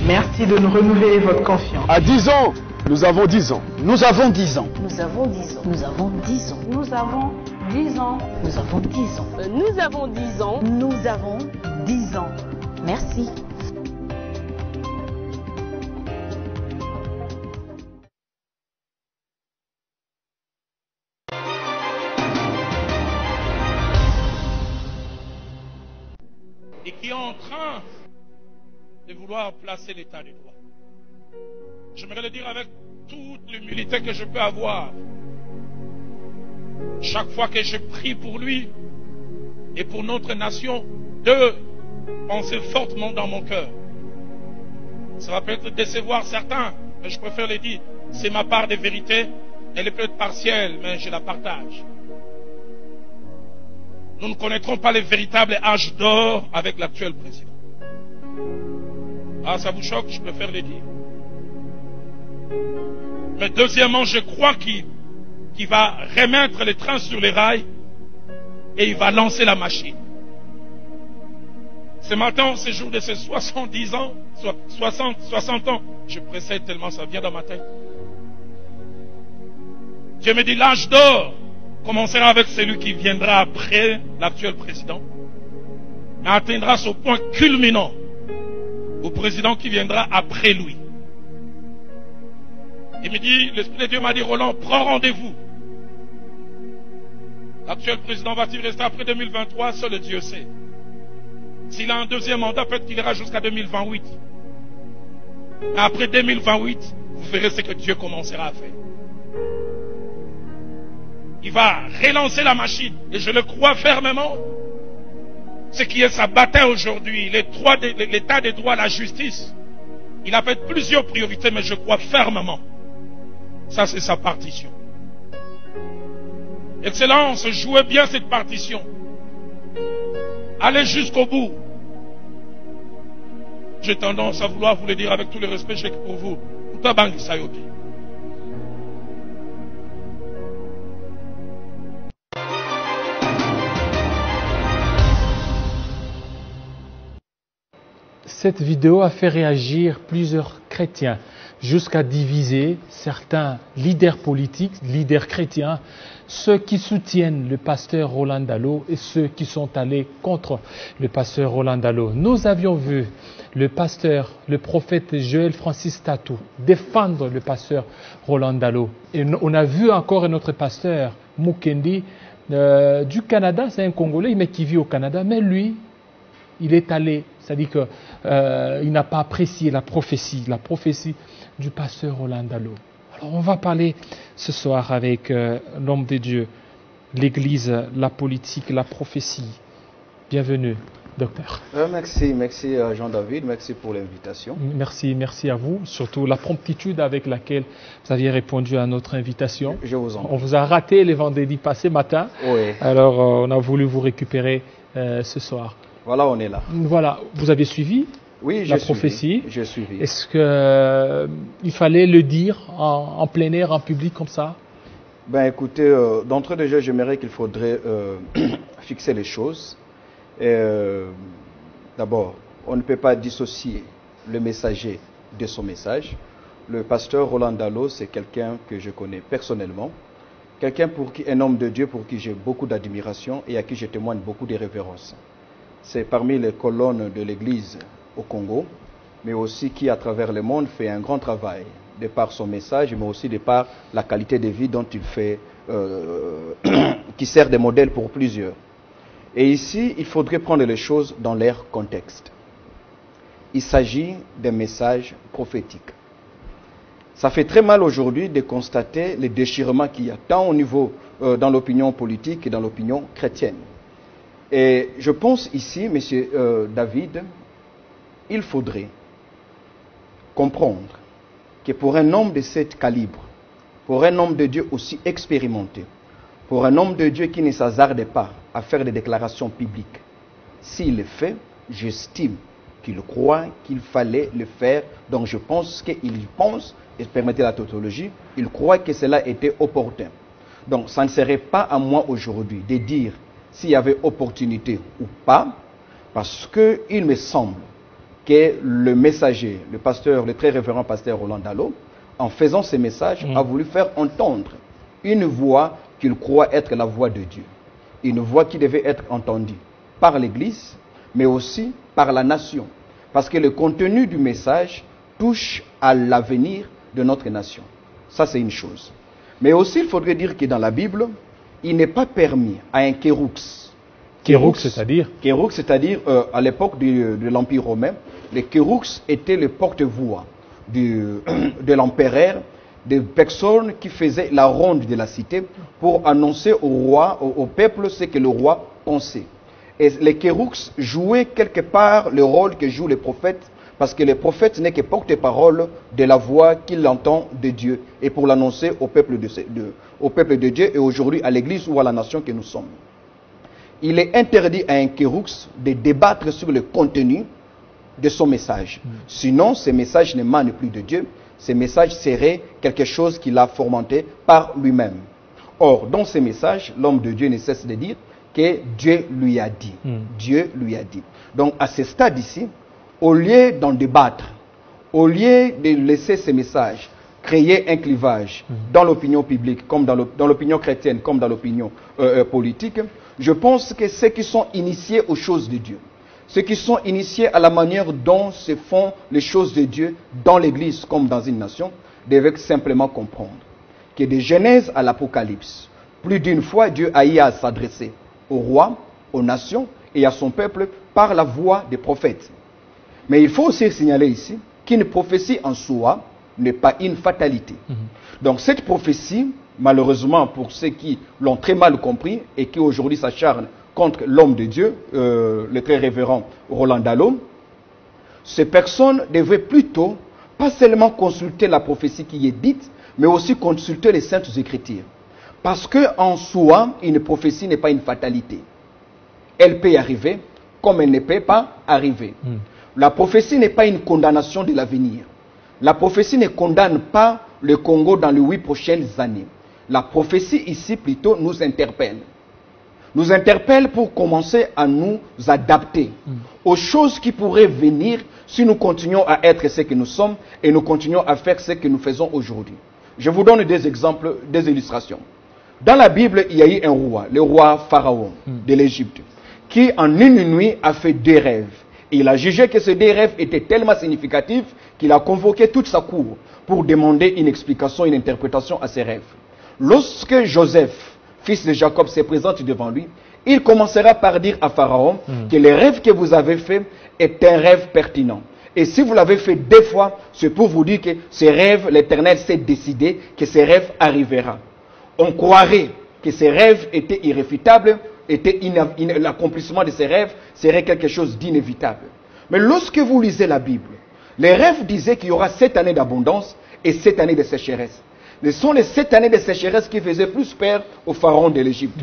Merci de nous renouveler votre confiance. À 10 ans, nous avons 10 ans. Nous avons 10 ans. Nous avons 10 ans. Nous avons 10 ans. Nous avons 10 ans. Nous avons 10 ans. Nous avons 10 ans. Nous avons 10 ans. Merci. Et qui est en train de vouloir placer l'état de droit. J'aimerais le dire avec toute l'humilité que je peux avoir. Chaque fois que je prie pour lui et pour notre nation, deux pensées fortement dans mon cœur. Ça va peut-être décevoir certains, mais je préfère le dire. C'est ma part de vérité. Elle est peut-être partielle, mais je la partage. Nous ne connaîtrons pas le véritable âge d'or avec l'actuel président. Ah, ça vous choque, je préfère le dire. Mais deuxièmement, je crois qu'il va remettre les trains sur les rails et il va lancer la machine. Ce matin, ce jour de ses 70 ans, 60 ans, je précède tellement ça vient dans ma tête. Dieu me dit, l'âge d'or commencera avec celui qui viendra après l'actuel président, mais atteindra son point culminant au président qui viendra après lui. Il me dit, l'Esprit de Dieu m'a dit, Roland, prends rendez-vous. L'actuel président va-t-il rester après 2023? Seul Dieu sait. S'il a un deuxième mandat, peut-être qu'il ira jusqu'à 2028. Mais après 2028, vous verrez ce que Dieu commencera à faire. Il va relancer la machine, et je le crois fermement. Ce qui est sa bataille aujourd'hui, l'état des droits, la justice. Il a fait plusieurs priorités, mais je crois fermement. Ça, c'est sa partition. Excellence, jouez bien cette partition. Allez jusqu'au bout. J'ai tendance à vouloir vous le dire avec tout le respect que j'ai pour vous. Utabangi Sayoki. Cette vidéo a fait réagir plusieurs chrétiens, jusqu'à diviser certains leaders politiques, leaders chrétiens, ceux qui soutiennent le pasteur Roland Dallot et ceux qui sont allés contre le pasteur Roland Dallot. Nous avions vu le pasteur, le prophète Joël Francis Tatou défendre le pasteur Roland Dallot. Et on a vu encore notre pasteur Mukendi du Canada, c'est un Congolais mais qui vit au Canada, mais lui, il est allé, c'est-à-dire qu'il n'a pas apprécié la prophétie du pasteur Roland Dallot. Alors on va parler ce soir avec l'homme de Dieu, l'Église, la politique, la prophétie. Bienvenue, docteur. Merci Jean-David, merci pour l'invitation. Merci à vous, surtout la promptitude avec laquelle vous aviez répondu à notre invitation. Je vous en prie. On vous a raté les vendredis passés matin, oui. Alors on a voulu vous récupérer ce soir. Voilà, on est là. Voilà, vous avez suivi la prophétie. J'ai suivi. Est-ce qu'il fallait le dire en plein air, en public comme ça? Ben écoutez, d'entrée de jeu, j'aimerais qu'il faudrait fixer les choses. D'abord, on ne peut pas dissocier le messager de son message. Le pasteur Roland Dallot, c'est quelqu'un que je connais personnellement, un homme de Dieu pour qui j'ai beaucoup d'admiration et à qui je témoigne beaucoup de révérence. C'est parmi les colonnes de l'Église au Congo, mais aussi qui, à travers le monde, fait un grand travail, de par son message, mais aussi de par la qualité de vie dont il fait, qui sert de modèle pour plusieurs. Et ici, il faudrait prendre les choses dans leur contexte. Il s'agit d'un message prophétique. Ça fait très mal aujourd'hui de constater les déchirements qu'il y a, tant au niveau dans l'opinion politique que dans l'opinion chrétienne. Et je pense ici, monsieur David, il faudrait comprendre que pour un homme de ce calibre, pour un homme de Dieu aussi expérimenté, pour un homme de Dieu qui ne s'hasarde pas à faire des déclarations publiques, s'il le fait, j'estime qu'il croit qu'il fallait le faire. Donc je pense qu'il pense, et permettez la tautologie, il croit que cela était opportun. Donc ça ne serait pas à moi aujourd'hui de dire s'il y avait opportunité ou pas, parce qu'il me semble que le messager, le pasteur, le très révérend pasteur Roland Dallot, en faisant ce message, a voulu faire entendre une voix qu'il croit être la voix de Dieu. Une voix qui devait être entendue par l'Église, mais aussi par la nation. Parce que le contenu du message touche à l'avenir de notre nation. Ça, c'est une chose. Mais aussi, il faudrait dire que dans la Bible, il n'est pas permis à un kéroux Kéroux, c'est-à-dire Kéroux, c'est-à-dire à l'époque de l'Empire romain, les Kéroux étaient le porte-voix de l'empereur, des personnes qui faisaient la ronde de la cité pour annoncer au roi, au peuple, ce que le roi pensait. Et les Kéroux jouaient quelque part le rôle que jouent les prophètes, parce que le prophète n'est que porte-parole de la voix qu'il entend de Dieu, et pour l'annoncer au peuple de Dieu, et aujourd'hui à l'église ou à la nation que nous sommes. Il est interdit à un Kéroux de débattre sur le contenu de son message. Sinon, ce message n'émane plus de Dieu, ce message serait quelque chose qu'il a fomenté par lui-même. Or, dans ce message, l'homme de Dieu ne cesse de dire que Dieu lui a dit. Dieu lui a dit. Donc, à ce stade ici, au lieu d'en débattre, au lieu de laisser ces messages créer un clivage dans l'opinion publique, comme dans l'opinion chrétienne, comme dans l'opinion politique, je pense que ceux qui sont initiés aux choses de Dieu, ceux qui sont initiés à la manière dont se font les choses de Dieu dans l'Église comme dans une nation, devaient simplement comprendre que de Genèse à l'Apocalypse, plus d'une fois Dieu a eu à s'adresser au roi, aux nations et à son peuple par la voix des prophètes. Mais il faut aussi signaler ici qu'une prophétie en soi n'est pas une fatalité. Donc cette prophétie, malheureusement pour ceux qui l'ont très mal compris et qui aujourd'hui s'acharnent contre l'homme de Dieu, le très révérend Roland Dallot, ces personnes devraient plutôt pas seulement consulter la prophétie qui est dite, mais aussi consulter les Saintes Écritures. Parce qu'en soi, une prophétie n'est pas une fatalité. Elle peut arriver comme elle ne peut pas arriver. La prophétie n'est pas une condamnation de l'avenir. La prophétie ne condamne pas le Congo dans les 8 prochaines années. La prophétie ici plutôt nous interpelle. Nous interpelle pour commencer à nous adapter aux choses qui pourraient venir si nous continuons à être ce que nous sommes et nous continuons à faire ce que nous faisons aujourd'hui. Je vous donne des exemples, des illustrations. Dans la Bible, il y a eu un roi, le roi Pharaon de l'Égypte, qui en une nuit a fait 2 rêves. Et il a jugé que ces 2 rêves étaient tellement significatifs qu'il a convoqué toute sa cour pour demander une explication, une interprétation à ces rêves. Lorsque Joseph, fils de Jacob, se présente devant lui, il commencera par dire à Pharaon que le rêve que vous avez fait est un rêve pertinent. Et si vous l'avez fait 2 fois, c'est pour vous dire que ces rêves, l'Éternel s'est décidé que ces rêves arriveront. On croirait que ces rêves étaient irréfutables, l'accomplissement de ces rêves serait quelque chose d'inévitable. Mais lorsque vous lisez la Bible, les rêves disaient qu'il y aura 7 années d'abondance et 7 années de sécheresse. Ce sont les 7 années de sécheresse qui faisaient plus peur au pharaon de l'Égypte.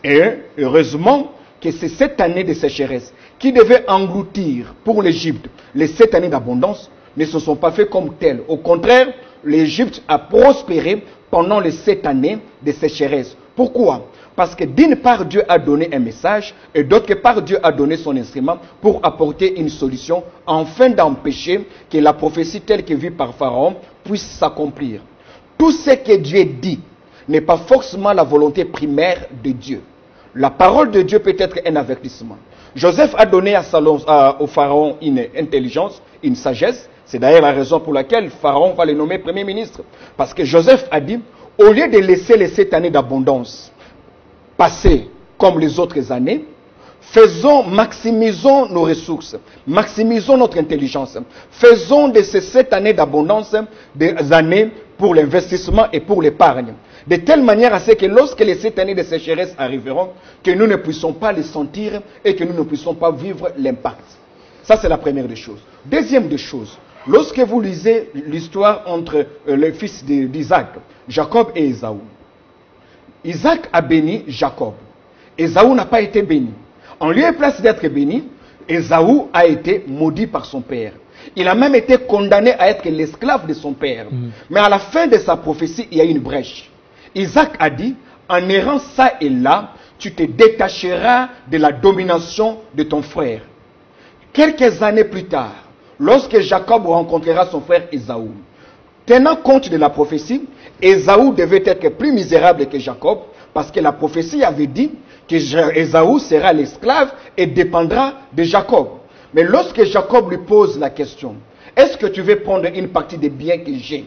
Et heureusement que ces 7 années de sécheresse qui devaient engloutir pour l'Égypte les 7 années d'abondance ne se sont pas fait comme telles. Au contraire, l'Égypte a prospéré pendant les 7 années de sécheresse. Pourquoi? Parce que d'une part, Dieu a donné un message et d'autre part, Dieu a donné son instrument pour apporter une solution afin d'empêcher que la prophétie telle que vue par Pharaon puisse s'accomplir. Tout ce que Dieu dit n'est pas forcément la volonté primaire de Dieu. La parole de Dieu peut être un avertissement. Joseph a donné au Pharaon une intelligence, une sagesse. C'est d'ailleurs la raison pour laquelle Pharaon va le nommer Premier ministre. Parce que Joseph a dit, au lieu de laisser les 7 années d'abondance passer comme les autres années, maximisons nos ressources, maximisons notre intelligence, faisons de ces 7 années d'abondance des années pour l'investissement et pour l'épargne. De telle manière à ce que lorsque les 7 années de sécheresse arriveront, que nous ne puissions pas les sentir et que nous ne puissions pas vivre l'impact. Ça, c'est la première des choses. Deuxième des choses, lorsque vous lisez l'histoire entre les fils d'Isaac, Jacob et Ésaü, Isaac a béni Jacob. Ésaü n'a pas été béni. En lieu et place d'être béni, Ésaü a été maudit par son père. Il a même été condamné à être l'esclave de son père. Mais à la fin de sa prophétie, il y a une brèche. Isaac a dit, en errant ça et là, tu te détacheras de la domination de ton frère. Quelques années plus tard, lorsque Jacob rencontrera son frère Ésaü, tenant compte de la prophétie, Ésaü devait être plus misérable que Jacob, parce que la prophétie avait dit que Ésaü sera l'esclave et dépendra de Jacob. Mais lorsque Jacob lui pose la question, est-ce que tu veux prendre une partie des biens que j'ai?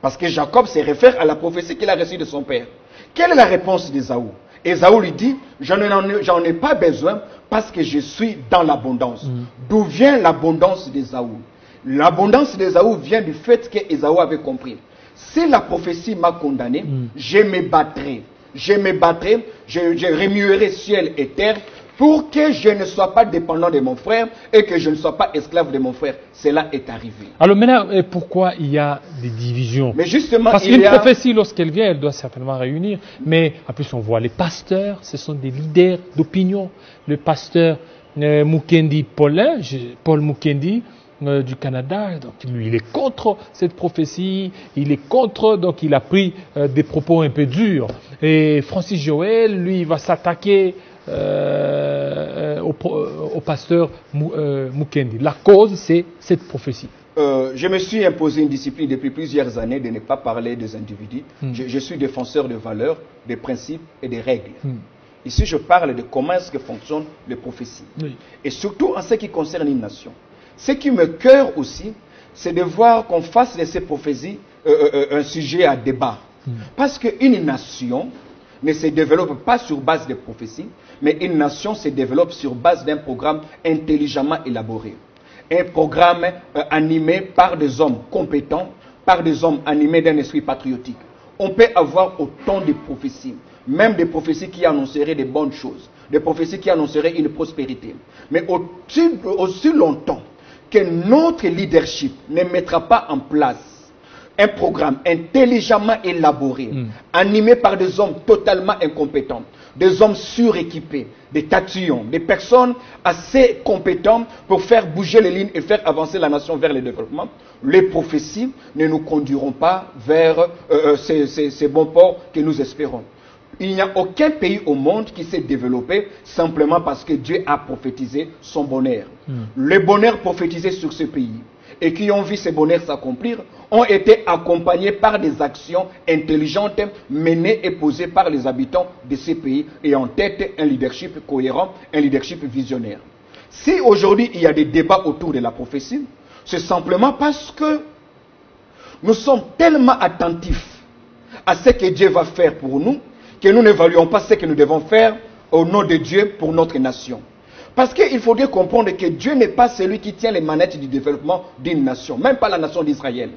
Parce que Jacob se réfère à la prophétie qu'il a reçue de son père. Quelle est la réponse d'Ésaü? Ésaü lui dit, j'en ai pas besoin parce que je suis dans l'abondance. D'où vient l'abondance d'Ésaü? L'abondance d'Ésaü vient du fait qu'Ésaü avait compris. Si la prophétie m'a condamné, je me battrai. Je remuerai ciel et terre pour que je ne sois pas dépendant de mon frère et que je ne sois pas esclave de mon frère. Cela est arrivé. Alors maintenant, pourquoi il y a des divisions? Mais justement, parce qu'une prophétie, lorsqu'elle vient, elle doit certainement réunir. Mais en plus, on voit les pasteurs, ce sont des leaders d'opinion. Le pasteur Mukendi Paul Mukendi, du Canada, donc lui il est contre cette prophétie, il est contre, donc il a pris des propos un peu durs. Et Francis Joël, lui, il va s'attaquer au pasteur Mukendi. La cause, c'est cette prophétie. Je me suis imposé une discipline depuis plusieurs années de ne pas parler des individus. Je suis défenseur de valeurs, des principes et des règles. Ici, je parle de comment est-ce que fonctionnent les prophéties. Et surtout en ce qui concerne une nation. Ce qui me cœur aussi, c'est de voir qu'on fasse de ces prophéties un sujet à débat. Parce qu'une nation ne se développe pas sur base de prophéties, mais une nation se développe sur base d'un programme intelligemment élaboré. Un programme animé par des hommes compétents, par des hommes animés d'un esprit patriotique. On peut avoir autant de prophéties, même des prophéties qui annonceraient des bonnes choses, des prophéties qui annonceraient une prospérité. Mais aussi longtemps que notre leadership ne mettra pas en place un programme intelligemment élaboré, animé par des hommes totalement incompétents, des hommes suréquipés, des tatillons, des personnes assez compétentes pour faire bouger les lignes et faire avancer la nation vers le développement, les prophéties ne nous conduiront pas vers ces bons ports que nous espérons. Il n'y a aucun pays au monde qui s'est développé simplement parce que Dieu a prophétisé son bonheur. Les bonheurs prophétisés sur ce pays et qui ont vu ces bonheurs s'accomplir ont été accompagnés par des actions intelligentes menées et posées par les habitants de ces pays et en tête un leadership cohérent, un leadership visionnaire. Si aujourd'hui il y a des débats autour de la prophétie, c'est simplement parce que nous sommes tellement attentifs à ce que Dieu va faire pour nous que nous n'évaluons pas ce que nous devons faire au nom de Dieu pour notre nation. Parce qu'il faudrait comprendre que Dieu n'est pas celui qui tient les manettes du développement d'une nation, même pas la nation d'Israël.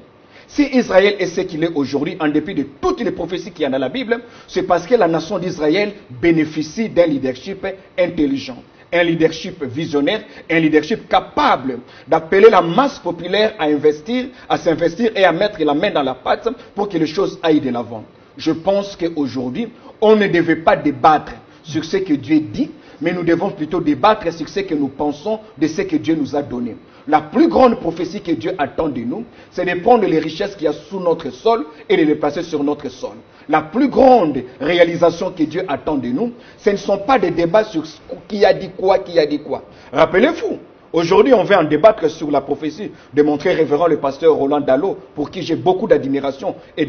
Si Israël est ce qu'il est aujourd'hui, en dépit de toutes les prophéties qu'il y a dans la Bible, c'est parce que la nation d'Israël bénéficie d'un leadership intelligent, un leadership visionnaire, un leadership capable d'appeler la masse populaire à investir, à s'investir et à mettre la main dans la pâte pour que les choses aillent de l'avant. Je pense qu'aujourd'hui, on ne devait pas débattre sur ce que Dieu dit, mais nous devons plutôt débattre sur ce que nous pensons de ce que Dieu nous a donné. La plus grande prophétie que Dieu attend de nous, c'est de prendre les richesses qu'il y a sous notre sol et de les placer sur notre sol. La plus grande réalisation que Dieu attend de nous, ce ne sont pas des débats sur qui a dit quoi, qui a dit quoi. Rappelez-vous, aujourd'hui on va en débattre sur la prophétie de mon très révérend le pasteur Roland Dallot, pour qui j'ai beaucoup d'admiration et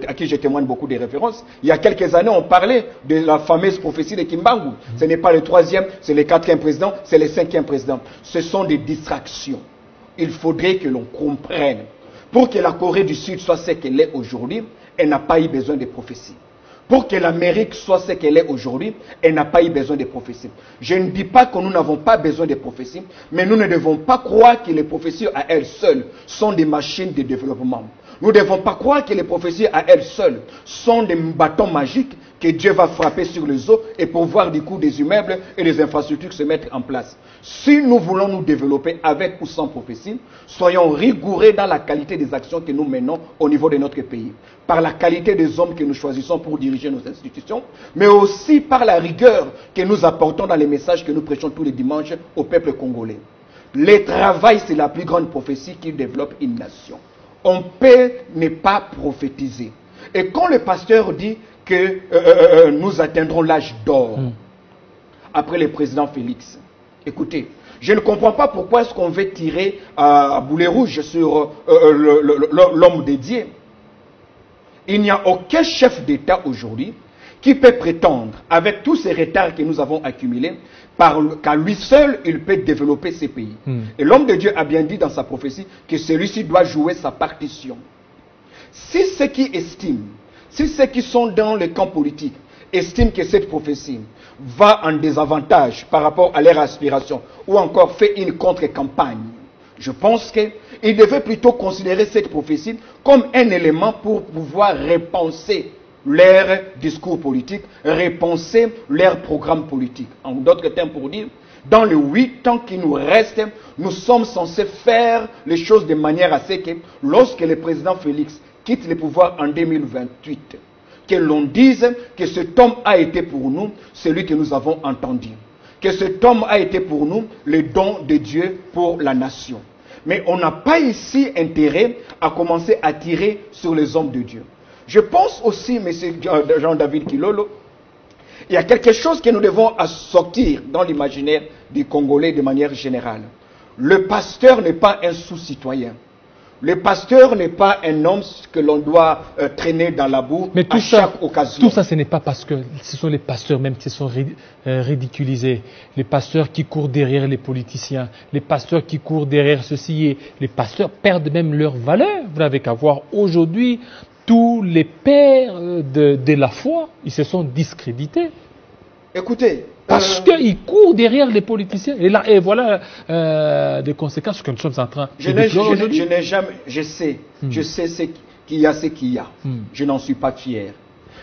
à qui je témoigne beaucoup de références. Il y a quelques années, on parlait de la fameuse prophétie de Kimbangu. Ce n'est pas le 3e, c'est le 4e président, c'est le 5e président. Ce sont des distractions. Il faudrait que l'on comprenne. Pour que la Corée du Sud soit ce qu'elle est aujourd'hui, elle n'a pas eu besoin de prophéties. Pour que l'Amérique soit ce qu'elle est aujourd'hui, elle n'a pas eu besoin de prophéties. Je ne dis pas que nous n'avons pas besoin de prophéties, mais nous ne devons pas croire que les prophéties à elles seules sont des machines de développement. Nous ne devons pas croire que les prophéties à elles seules sont des bâtons magiques que Dieu va frapper sur les os et pour voir du coup des immeubles et des infrastructures se mettre en place. Si nous voulons nous développer avec ou sans prophétie, soyons rigoureux dans la qualité des actions que nous menons au niveau de notre pays, par la qualité des hommes que nous choisissons pour diriger nos institutions, mais aussi par la rigueur que nous apportons dans les messages que nous prêchons tous les dimanches au peuple congolais. Le travail, c'est la plus grande prophétie qui développe une nation. On peut ne pas prophétiser. Et quand le pasteur dit que nous atteindrons l'âge d'or, après le président Félix, écoutez, je ne comprends pas pourquoi est-ce qu'on veut tirer à boulet rouge sur l'homme dédié. Il n'y a aucun chef d'État aujourd'hui qui peut prétendre, avec tous ces retards que nous avons accumulés, qu'à lui seul, il peut développer ces pays. Et l'homme de Dieu a bien dit dans sa prophétie que celui-ci doit jouer sa partition. Si ceux qui estiment, si ceux qui sont dans le camp politique estiment que cette prophétie va en désavantage par rapport à leurs aspirations ou encore fait une contre-campagne, je pense qu'ils devaient plutôt considérer cette prophétie comme un élément pour pouvoir repenser leur discours politique, repenser leur programme politique. En d'autres termes, pour dire, dans les 8 ans qui nous restent, nous sommes censés faire les choses de manière à ce que, lorsque le président Félix quitte le pouvoir en 2028, que l'on dise que cet homme a été pour nous celui que nous avons entendu, que cet homme a été pour nous le don de Dieu pour la nation. Mais on n'a pas ici intérêt à commencer à tirer sur les hommes de Dieu. Je pense aussi, M. Jean-David Kilolo, il y a quelque chose que nous devons sortir dans l'imaginaire du Congolais de manière générale. Le pasteur n'est pas un sous-citoyen. Le pasteur n'est pas un homme que l'on doit traîner dans la boue à chaque occasion. Tout ça, ce n'est pas parce que ce sont les pasteurs même qui sont ridiculisés. Les pasteurs qui courent derrière les politiciens, les pasteurs qui courent derrière ceci. Les pasteurs perdent même leur valeur. Vous n'avez qu'à voir aujourd'hui, tous les pères de la foi, ils se sont discrédités. Écoutez, parce qu'ils courent derrière les politiciens. Et voilà des conséquences que nous sommes en train de déplorer aujourd'hui. Je sais ce qu'il y a. Je n'en suis pas fier.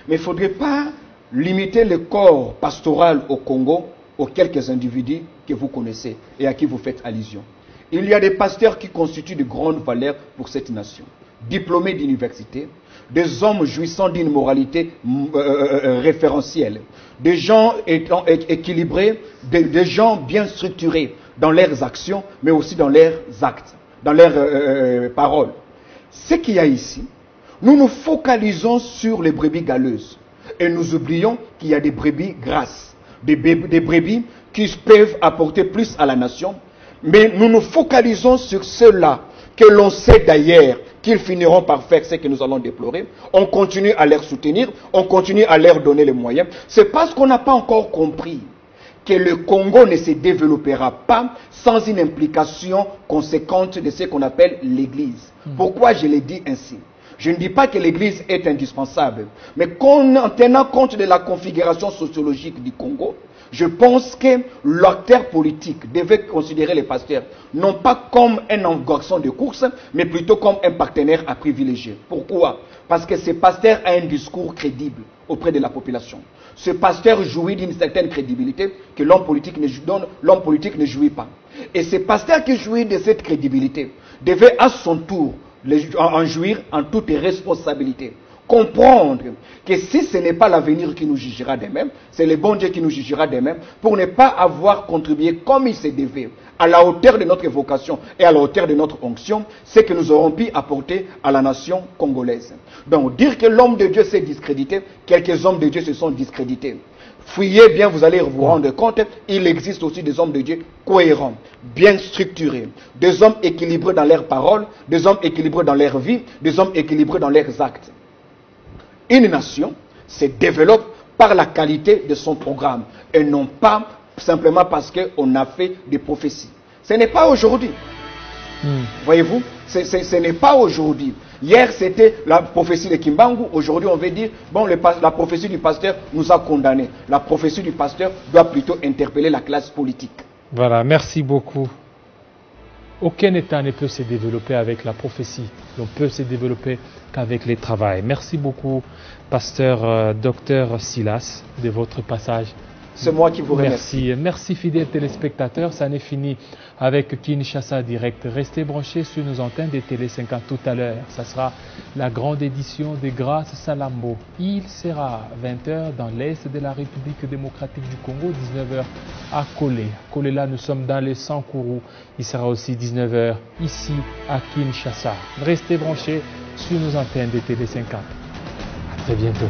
Mais il ne faudrait pas limiter le corps pastoral au Congo aux quelques individus que vous connaissez et à qui vous faites allusion. Il y a des pasteurs qui constituent de grandes valeurs pour cette nation. Diplômés d'université, des hommes jouissant d'une moralité référentielle, des gens équilibrés, des gens bien structurés dans leurs actions, mais aussi dans leurs actes, dans leurs paroles. Ce qu'il y a ici, nous nous focalisons sur les brebis galeuses et nous oublions qu'il y a des brebis grasses, des brebis qui peuvent apporter plus à la nation, mais nous nous focalisons sur ceux-là que l'on sait d'ailleurs qu'ils finiront par faire ce que nous allons déplorer. On continue à les soutenir, on continue à leur donner les moyens. C'est parce qu'on n'a pas encore compris que le Congo ne se développera pas sans une implication conséquente de ce qu'on appelle l'Église. Pourquoi je l'ai dit ainsi? Je ne dis pas que l'Église est indispensable, mais en tenant compte de la configuration sociologique du Congo, je pense que l'acteur politique devait considérer les pasteurs non pas comme un garçon de course, mais plutôt comme un partenaire à privilégier. Pourquoi? Parce que ce pasteur a un discours crédible auprès de la population. Ce pasteur jouit d'une certaine crédibilité que l'homme politique ne jouit pas. Et ce pasteur qui jouit de cette crédibilité devait à son tour en jouir en toute responsabilité. Comprendre que si ce n'est pas l'avenir qui nous jugera d'eux-mêmes, c'est le bon Dieu qui nous jugera d'eux-mêmes, pour ne pas avoir contribué comme il se devait, à la hauteur de notre vocation et à la hauteur de notre onction, ce que nous aurons pu apporter à la nation congolaise. Donc dire que l'homme de Dieu s'est discrédité, quelques hommes de Dieu se sont discrédités. Fouillez bien, vous allez vous rendre compte, il existe aussi des hommes de Dieu cohérents, bien structurés, des hommes équilibrés dans leurs paroles, des hommes équilibrés dans leur vie, des hommes équilibrés dans leurs actes. Une nation se développe par la qualité de son programme et non pas simplement parce qu'on a fait des prophéties. Ce n'est pas aujourd'hui. Voyez-vous, ce n'est pas aujourd'hui. Hier, c'était la prophétie de Kimbangu. Aujourd'hui, on veut dire, bon, la prophétie du pasteur nous a condamnés. La prophétie du pasteur doit plutôt interpeller la classe politique. Voilà, merci beaucoup. Aucun État ne peut se développer avec la prophétie. On peut se développer qu'avec le travail. Merci beaucoup, pasteur Dr Silas, de votre passage. C'est moi qui vous remercie. Merci fidèles téléspectateurs. Ça n'est fini avec Kinshasa Direct. Restez branchés sur nos antennes de Télé 50 tout à l'heure. Ça sera la grande édition de Grâce Salambo. Il sera 20h dans l'est de la République démocratique du Congo, 19h à Kolé. Kolé là, nous sommes dans les Sankourou. Il sera aussi 19h ici à Kinshasa. Restez branchés sur nos antennes de Télé 50. À très bientôt.